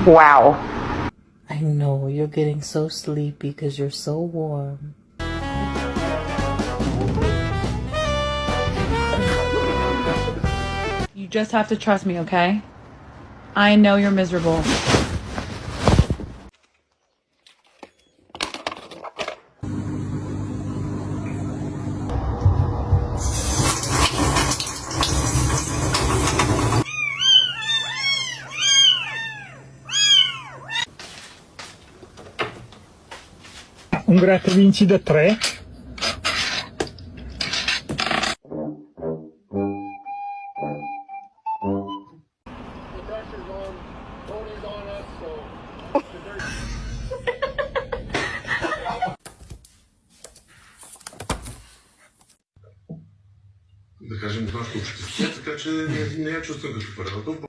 Wow. I know, you're getting so sleepy because you're so warm. You just have to trust me, okay? I know you're miserable. Un gratta vinci da 3. Да кажем, това случва. Така че не я чувствам като първото.